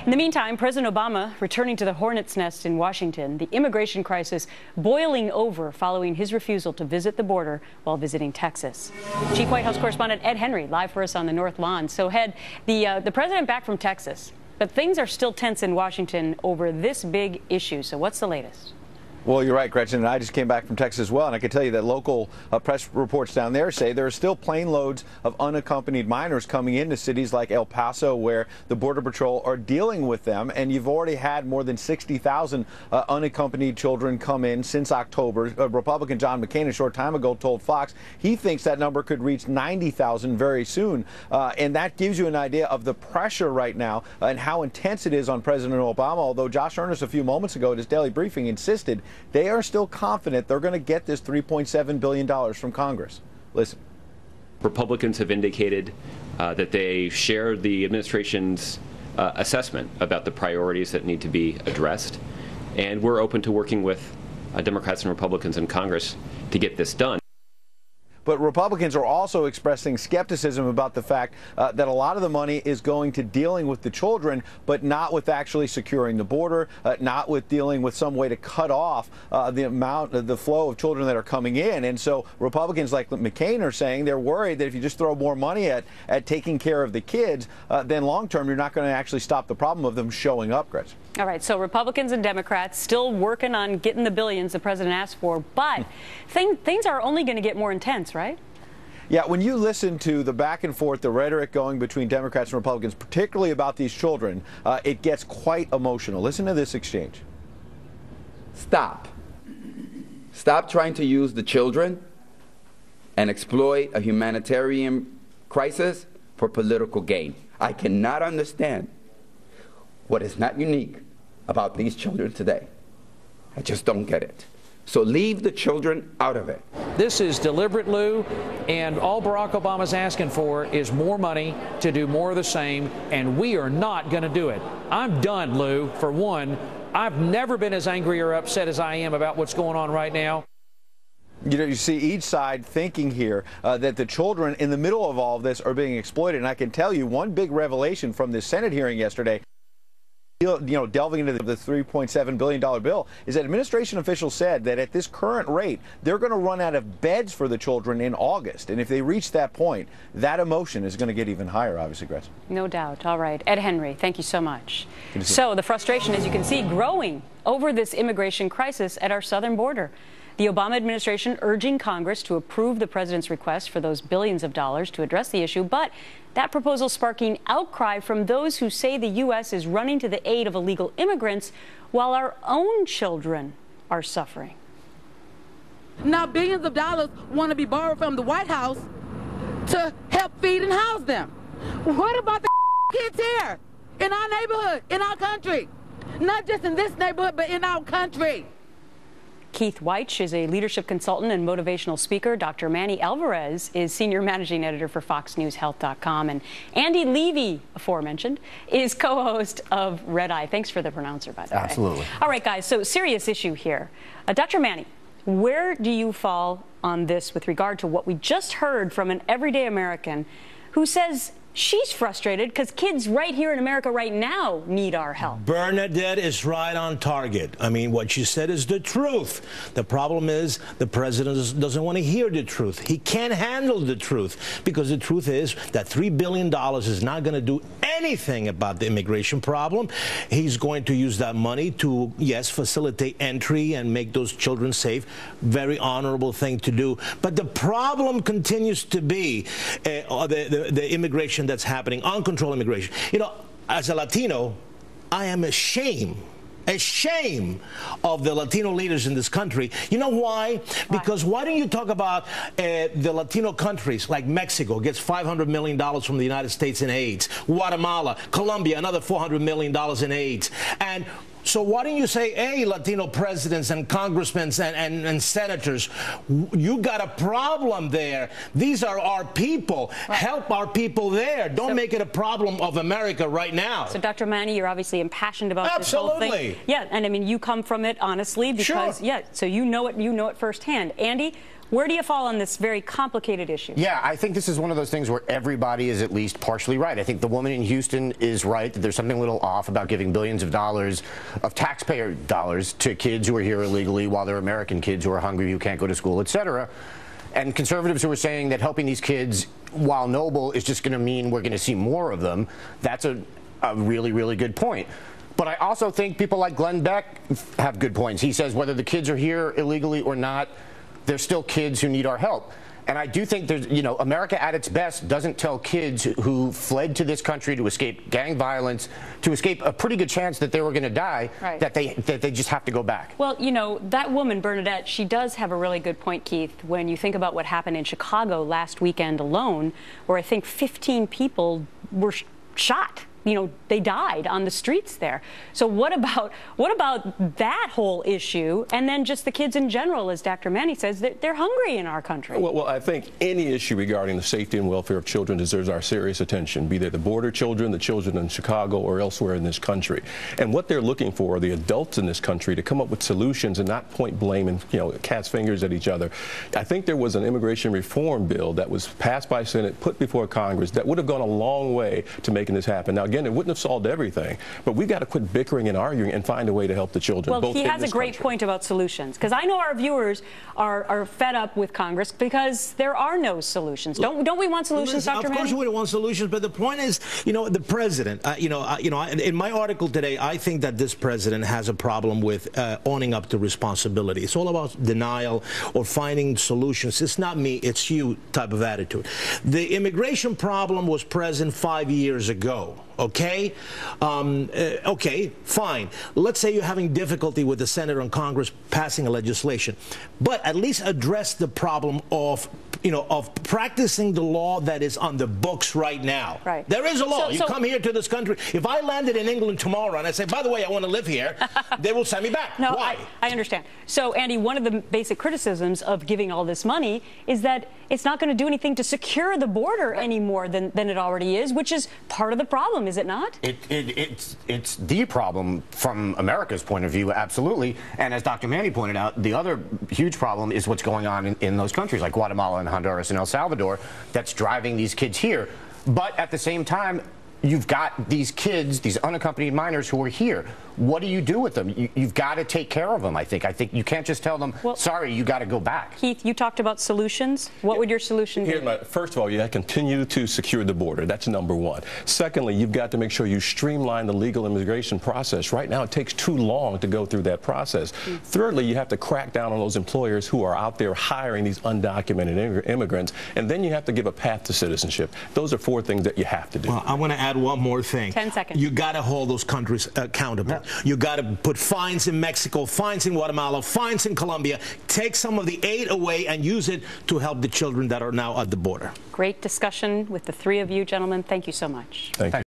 In the meantime, President Obama returning to the hornet's nest in Washington, the immigration crisis boiling over following his refusal to visit the border while visiting Texas. Chief White House correspondent Ed Henry live for us on the North Lawn. So, Ed, the president back from Texas, but things are still tense in Washington over this big issue. So what's the latest? Well, you're right, Gretchen, and I just came back from Texas as well, and I can tell you that local press reports down there say there are still plane loads of unaccompanied minors coming into cities like El Paso, where the Border Patrol are dealing with them, and you've already had more than 60,000 unaccompanied children come in since October. Republican John McCain a short time ago told Fox he thinks that number could reach 90,000 very soon, and that gives you an idea of the pressure right now and how intense it is on President Obama, although Josh Earnest a few moments ago at his daily briefing insisted they are still confident they're going to get this $3.7 billion from Congress. Listen. Republicans have indicated that they share the administration's assessment about the priorities that need to be addressed, and we're open to working with Democrats and Republicans in Congress to get this done. But Republicans are also expressing skepticism about the fact that a lot of the money is going to dealing with the children, but not with actually securing the border, not with dealing with some way to cut off the flow of children that are coming in. And so Republicans like McCain are saying they're worried that if you just throw more money at taking care of the kids, then long term you're not going to actually stop the problem of them showing up, Gretchen. All right, so Republicans and Democrats still working on getting the billions the president asked for, but things are only going to get more intense, right? Yeah, when you listen to the back and forth, the rhetoric going between Democrats and Republicans, particularly about these children, it gets quite emotional. Listen to this exchange. Stop. Stop trying to use the children and exploit a humanitarian crisis for political gain. I cannot understand what is not unique about these children today. I just don't get it. So leave the children out of it. This is deliberate, Lou, and all Barack Obama's asking for is more money to do more of the same, and we are not going to do it. I'm done, Lou. For one, I've never been as angry or upset as I am about what's going on right now. You know, you see each side thinking here that the children in the middle of all of this are being exploited. And I can tell you one big revelation from this Senate hearing yesterday, delving into the $3.7 billion bill, is that administration officials said that at this current rate, they're going to run out of beds for the children in August. And if they reach that point, that emotion is going to get even higher, obviously, Gretchen. No doubt. All right. Ed Henry, thank you so much. So the frustration, as you can see, growing over this immigration crisis at our southern border. The Obama administration urging Congress to approve the president's request for those billions of dollars to address the issue, but that proposal sparking outcry from those who say the U.S. is running to the aid of illegal immigrants while our own children are suffering. Now billions of dollars want to be borrowed from the White House to help feed and house them. What about the kids here in our neighborhood, in our country? Not just in this neighborhood, but in our country. Keith Weich is a leadership consultant and motivational speaker. Dr. Manny Alvarez is senior managing editor for FoxNewsHealth.com. And Andy Levy, aforementioned, is co-host of Red Eye. Thanks for the pronouncer, by the way. Absolutely. All right, guys, so serious issue here. Dr. Manny, where do you fall on this with regard to what we just heard from an everyday American who says she's frustrated because kids right here in America right now need our help? Bernadette is right on target. I mean, what she said is the truth. The problem is the president doesn't want to hear the truth. He can't handle the truth because the truth is that $3 billion is not going to do anything about the immigration problem. He's going to use that money to, yes, facilitate entry and make those children safe. Very honorable thing to do. But the problem continues to be the immigration that's happening, uncontrolled immigration. You know, as a Latino, I am ashamed of the Latino leaders in this country. You know why? Because why don't you talk about the Latino countries like Mexico gets $500 million from the United States in AIDS, Guatemala, Colombia, another $400 million in AIDS. And so why don't you say, hey, Latino presidents and congressmen and senators, you got a problem there. These are our people. Right. Help our people there. Don't make it a problem of America right now. So, Dr. Manny, you're obviously impassioned about this whole thing. Yeah, and I mean, you come from it, honestly, because, yeah, so you know it firsthand. Andy, Where do you fall on this very complicated issue? Yeah, I think this is one of those things where everybody is at least partially right. I think the woman in Houston is right that there's something a little off about giving billions of dollars of taxpayer dollars to kids who are here illegally while they're American kids who are hungry, who can't go to school, etc. And conservatives who are saying that helping these kids, while noble, is just going to mean we're going to see more of them. That's a really, really good point. But I also think people like Glenn Beck have good points. He says whether the kids are here illegally or not, they're still kids who need our help. And I do think there's, America at its best doesn't tell kids who fled to this country to escape gang violence, to escape a pretty good chance that they were going to die, right, that they just have to go back. Well, that woman, Bernadette, she does have a really good point, Keith, when you think about what happened in Chicago last weekend alone, where I think 15 people were shot. They died on the streets there. So what about that whole issue? And then just the kids in general, as Dr. Manny says, they're hungry in our country. Well, I think any issue regarding the safety and welfare of children deserves our serious attention, be they the border children, the children in Chicago, or elsewhere in this country. And what they're looking for are the adults in this country to come up with solutions and not point blame and, cast fingers at each other. I think there was an immigration reform bill that was passed by Senate, put before Congress, that would have gone a long way to making this happen. Now, again, it wouldn't have solved everything, but we've got to quit bickering and arguing and find a way to help the children. Well, he has a great point about solutions, because I know our viewers are fed up with Congress because there are no solutions. Don't we want solutions, Dr. Manny? Of course we want solutions, but the point is, the president, in my article today, I think that this president has a problem with owning up to responsibility. It's all about denial or finding solutions. It's not me, it's you type of attitude. The immigration problem was present 5 years ago. Okay? Okay, fine. Let's say you're having difficulty with the Senate and Congress passing a legislation, but at least address the problem of practicing the law that is on the books right now. Right. There is a law. You come here to this country. If I landed in England tomorrow and I say, by the way, I want to live here, they will send me back. No, why? I understand. So, Andy, one of the basic criticisms of giving all this money is that it's not going to do anything to secure the border any more than it already is, which is part of the problem, is it not? It's the problem from America's point of view, absolutely. And as Dr. Manny pointed out, the other huge problem is what's going on in those countries like Guatemala and Honduras and El Salvador that's driving these kids here. But at the same time, you've got these kids, these unaccompanied minors who are here. What do you do with them? You've got to take care of them, I think. I think you can't just tell them, well, sorry, you got to go back. Keith, you talked about solutions. What would your solution be? First of all, you have to continue to secure the border. That's number one. Secondly, you've got to make sure you streamline the legal immigration process. Right now, it takes too long to go through that process. Thirdly, you have to crack down on those employers who are out there hiring these undocumented immigrants. And then you have to give a path to citizenship. Those are 4 things that you have to do. Well, I want to add one more thing. 10 seconds. You got to hold those countries accountable. Yeah. You got to put fines in Mexico, fines in Guatemala, fines in Colombia. Take some of the aid away and use it to help the children that are now at the border. Great discussion with the 3 of you, gentlemen. Thank you so much. Thank you.